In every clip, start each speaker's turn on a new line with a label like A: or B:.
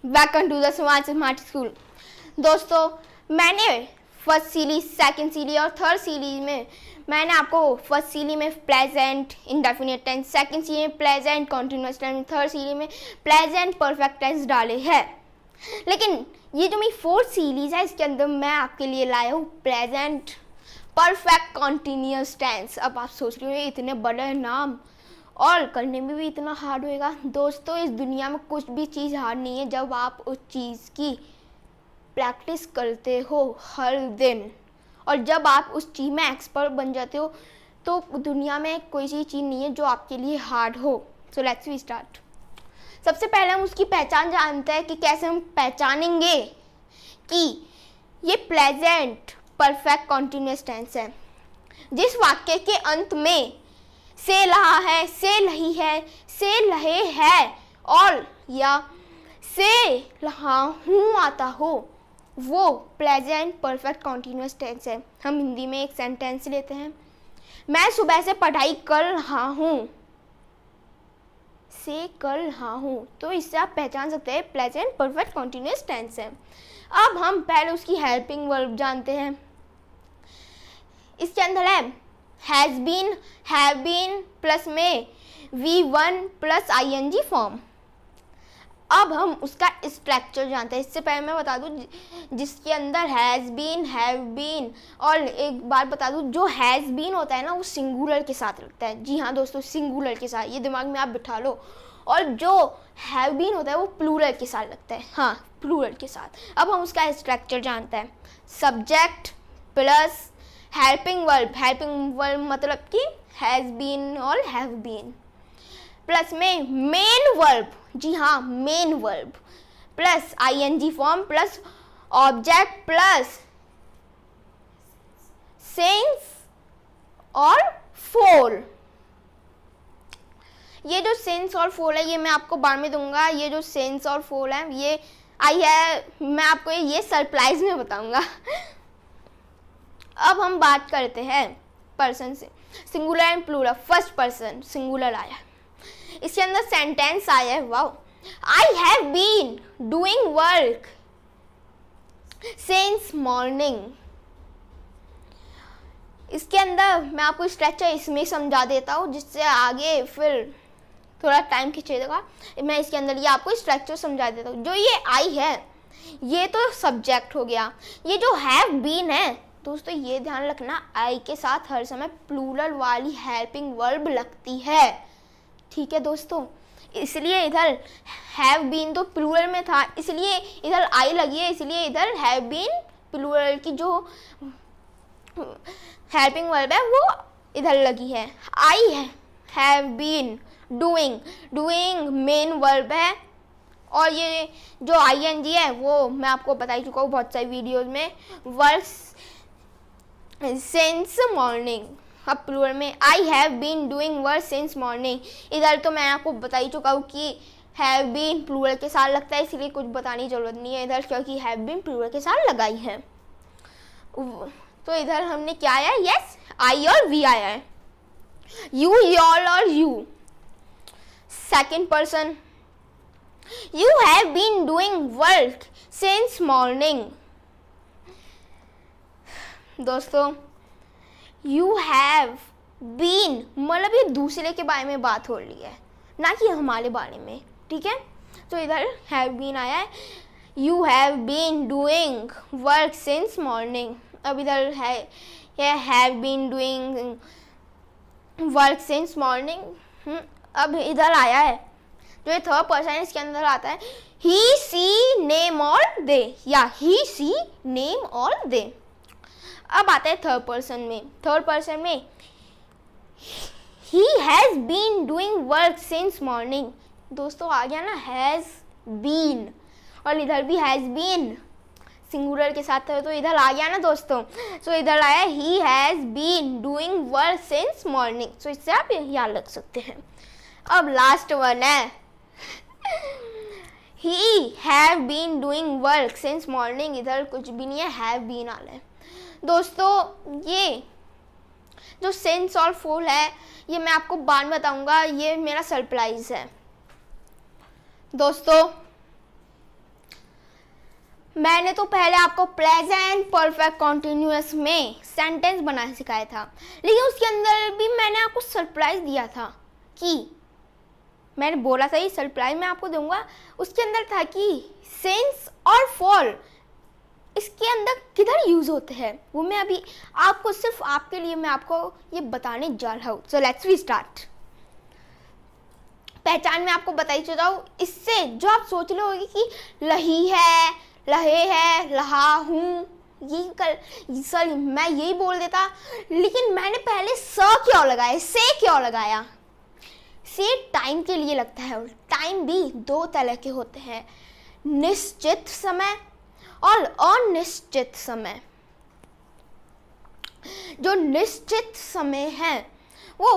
A: Welcome to the smart school. दोस्तों, मैंने first series, second series और थर्ड सीरीज में मैंने आपको फर्स्ट सीरीज में present indefinite tense, second series में present continuous tense, third series में प्रेजेंट परफेक्ट टेंस डाले हैं। लेकिन ये जो मेरी फोर्थ सीरीज है, इसके अंदर मैं आपके लिए लाया हूँ प्रेजेंट परफेक्ट कॉन्टिन्यूअस टेंस। अब आप सोच रहे हो इतने बड़े नाम और करने में भी इतना हार्ड होएगा। दोस्तों, इस दुनिया में कुछ भी चीज़ हार्ड नहीं है जब आप उस चीज़ की प्रैक्टिस करते हो हर दिन, और जब आप उस चीज़ में एक्सपर्ट बन जाते हो तो दुनिया में कोई सी चीज़ नहीं है जो आपके लिए हार्ड हो। So let's we start. सबसे पहले हम उसकी पहचान जानते हैं कि कैसे हम पहचानेंगे कि ये प्रेजेंट परफेक्ट कॉन्टिन्यूअस टेंस है। जिस वाक्य के अंत में से रहा है, से रही है, से रहे है और या से रहा हूँ आता हो, वो प्रेजेंट परफेक्ट कॉन्टिन्यूअस टेंस है। हम हिंदी में एक सेंटेंस लेते हैं, मैं सुबह से पढ़ाई कर रहा हूँ, से कर रहा हूँ, तो इससे आप पहचान सकते हैं प्रेजेंट परफेक्ट कॉन्टिन्यूअस टेंस है। अब हम पहले उसकी हेल्पिंग वर्ब जानते हैं। इसके अंदर है has been, have been plus में V1 प्लस ING फॉर्म। अब हम उसका स्ट्रक्चर जानते हैं। इससे पहले मैं बता दूं, जिसके अंदर हैज़ बीन, हैव बीन, और एक बार बता दूं, जो हैज़ बीन होता है ना, वो सिंगुलर के साथ लगता है। जी हाँ दोस्तों, सिंगुलर के साथ, ये दिमाग में आप बिठा लो। और जो हैव बीन होता है वो प्लूरल के साथ लगता है। हाँ, प्लूरल के साथ। अब हम उसका स्ट्रक्चर जानते हैं। सब्जेक्ट प्लस हेल्पिंग वर्ब मतलब कि हैज़ बीन और हैव बीन, प्लस में मेन वर्ब, जी हाँ main verb, plus ING form, plus object, plus since और फोर। ये जो सिंस और फोर है ये मैं आपको बाद में दूंगा। ये जो सिंस और फोर है ये आई है, मैं आपको ये सरप्राइज में बताऊंगा। अब हम बात करते हैं पर्सन से, singular and plural. First person singular आया, इसके अंदर सेंटेंस आया है, wow, I have been doing work since morning. इसके अंदर मैं आपको स्ट्रक्चर इसमें समझा देता हूँ, जिससे आगे फिर थोड़ा टाइम खींचेगा। मैं इसके अंदर ये आपको स्ट्रक्चर समझा देता हूँ। जो ये आई है ये तो सब्जेक्ट हो गया। ये जो हैव बीन है दोस्तों, ये ध्यान रखना, आई के साथ हर समय प्लूरल वाली हेल्पिंग वर्ब लगती है, ठीक है दोस्तों। इसलिए इधर हैव बीन तो प्लूरल में था, इसलिए इधर आई लगी है, इसलिए इधर हैव बीन प्लूरल की जो हेल्पिंग वर्ब है वो इधर लगी है। I have been doing, doing main verb है, और ये जो ING है वो मैं आपको बता ही चुका हूँ बहुत सारी वीडियोज में, वर्क्स सिंस मॉर्निंग। अब प्लूरल में I have been doing work since morning. इधर तो मैं आपको बता ही चुका हूँ कि हैव बीन प्लूरल के साथ लगता है, इसलिए कुछ बताने की जरूरत नहीं है इधर, क्योंकि हैव बीन प्लूरल के साथ लगाई है। तो इधर हमने क्या आया, यस आई और वी आया है। यू, योर और you. Second person, you have been doing work since morning. दोस्तों, यू हैव बीन मतलब ये दूसरे के बारे में बात हो रही है, ना कि हमारे बारे में, ठीक है। तो इधर हैव बीन आया है, you have been doing work since morning. अब इधर है ये have been doing work since morning. अब इधर आया है जो ये थर्ड पर्सन है, इसके अंदर आता है ही, सी, नेम और दे, या ही, सी, नेम और दे। अब आता है थर्ड पर्सन में। थर्ड पर्सन में he has been doing work since morning. दोस्तों आ गया ना हैज़ बीन, और इधर भी हैज़ बीन सिंगुलर के साथ है, तो इधर आ गया ना दोस्तों। सो इधर आया ही has been doing work since morning. So इससे आप याद रख सकते हैं। अब लास्ट वन है ही have been doing work since morning. इधर कुछ भी नहीं है, हैव बीन आ रहा है। दोस्तों, ये जो सिंस और फुल है ये मैं आपको बाद में बताऊंगा, ये मेरा सरप्राइज है। दोस्तों, मैंने तो पहले आपको प्रेजेंट परफेक्ट कॉन्टिन्यूअस में सेंटेंस बनाना सिखाया था, लेकिन उसके अंदर भी मैंने आपको सरप्राइज दिया था कि मैंने बोला था ये सरप्राइज मैं आपको दूंगा। उसके अंदर था कि सिंस और फॉर इसके अंदर किधर यूज होते हैं, वो मैं अभी आपको सिर्फ आपके लिए मैं आपको ये बताने जा रहा हूँ। So let's we start. पहचान में आपको बताई चुका हूँ, इससे जो आप सोच रहे होगी कि लही है, लहे है, लहा हूँ, सॉरी मैं यही बोल देता, लेकिन मैंने पहले स क्यों लगाया, से क्यों लगाया। से टाइम के लिए लगता है, और टाइम भी दो तरह के होते हैं, निश्चित समय और अनिश्चित समय। जो निश्चित समय है वो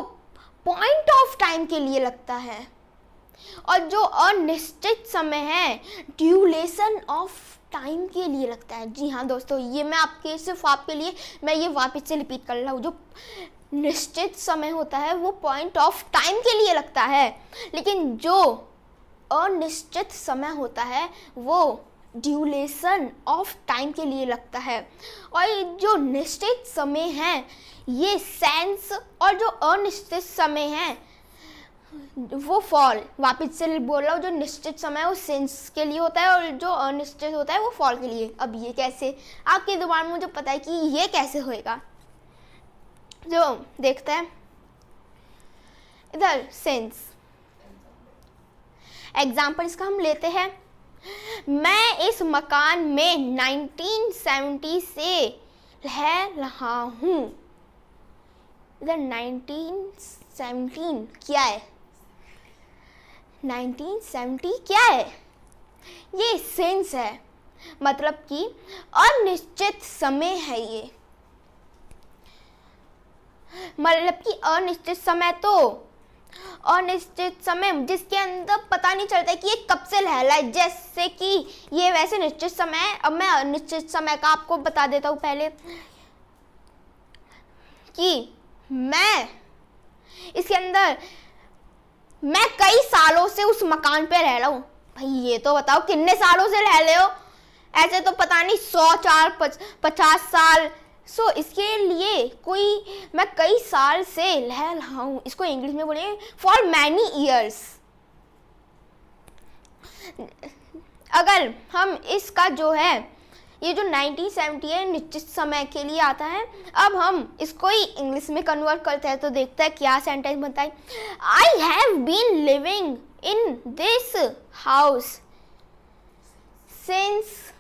A: पॉइंट ऑफ टाइम के लिए लगता है, और जो अनिश्चित समय है ड्यूरेशन ऑफ टाइम के लिए लगता है। जी हाँ दोस्तों, ये मैं आपके सिर्फ आपके लिए मैं ये वापस से रिपीट कर रहा हूँ। जो निश्चित समय होता है वो पॉइंट ऑफ टाइम के लिए लगता है, लेकिन जो अनिश्चित समय होता है वो ड्यूरेशन ऑफ टाइम के लिए लगता है। और जो निश्चित समय है ये सेंस, और जो अनिश्चित समय है वो फॉल। वापस से बोल रहा हूँ, जो निश्चित समय है वो सेंस के लिए होता है, और जो अनिश्चित होता है वो फॉल के लिए। अब ये कैसे, आपके दिमाग में मुझे पता है कि ये कैसे होएगा। जो देखते हैं इधर सेंस एग्जाम्पल इसका हम लेते हैं। मैं इस मकान में 1970 से रह रहा हूँ। इधर 1917 क्या है, 1970 क्या है, ये सेंस है, मतलब कि अनिश्चित समय है ये। मतलब कि अनिश्चित समय तो अनिश्चित समय जिसके अंदर पता नहीं चलता कि ये कब से रह रहा है, जैसे कि ये वैसे निश्चित समय है। अब मैं अनिश्चित समय का आपको बता देता हूँ पहले कि मैं इसके अंदर मैं कई सालों से उस मकान पे रह रहा हूँ। भाई ये तो बताओ कितने सालों से रह रहे हो, ऐसे तो पता नहीं 100, 4, 50 साल। सो इसके लिए कोई मैं कई साल से रह रहा हूँ, इसको इंग्लिश में बोले फॉर मैनी ईयर्स। अगर हम इसका जो है ये जो 1970 है निश्चित समय के लिए आता है, अब हम इसको ही इंग्लिश में कन्वर्ट करते हैं तो देखते हैं क्या सेंटेंस बनता है। I have been living in this house since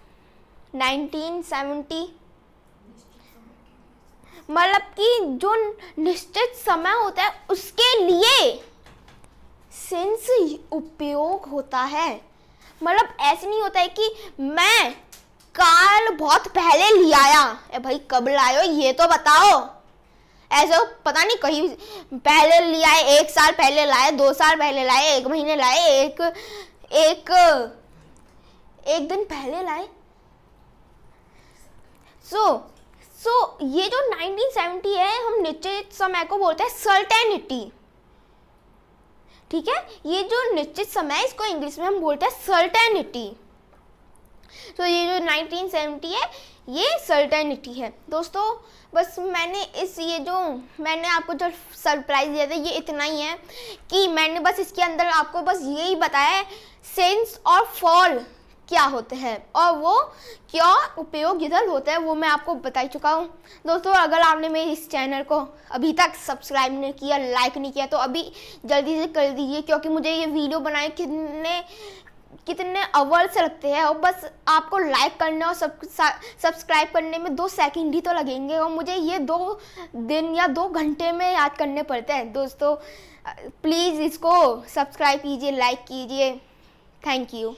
A: 1970। मतलब कि जो निश्चित समय होता है उसके लिए सिंस उपयोग होता है। मतलब ऐसे नहीं होता है कि मैं कार बहुत पहले ले आया, भाई कब लाए हो ये तो बताओ। ऐसे पता नहीं कहीं पहले ले आए, 1 साल पहले लाए, 2 साल पहले लाए, 1 महीने लाए, एक दिन पहले लाए। सो ये जो 1970 है हम निश्चित समय को बोलते हैं सर्टेनिटी। ठीक है, ये जो निश्चित समय है इसको इंग्लिश में हम बोलते हैं सर्टेनिटी। तो ये जो 1970 है ये सर्टेनिटी है। दोस्तों बस मैंने आपको जो सरप्राइज दिया था ये इतना ही है कि मैंने बस इसके अंदर आपको बस यही बताया है सेंस और फॉल क्या होते हैं और वो क्या उपयोग इधर होता है वो मैं आपको बता चुका हूँ। दोस्तों अगर आपने मेरे इस चैनल को अभी तक सब्सक्राइब नहीं किया, लाइक नहीं किया तो अभी जल्दी से कर दीजिए, क्योंकि मुझे ये वीडियो बनाए कितने आवर्स से लगते हैं और बस आपको लाइक करने और सब्सक्राइब करने में 2 सेकंड ही तो लगेंगे और मुझे ये 2 दिन या 2 घंटे में याद करने पड़ते हैं। दोस्तों प्लीज़ इसको सब्सक्राइब कीजिए, लाइक कीजिए। Thank you.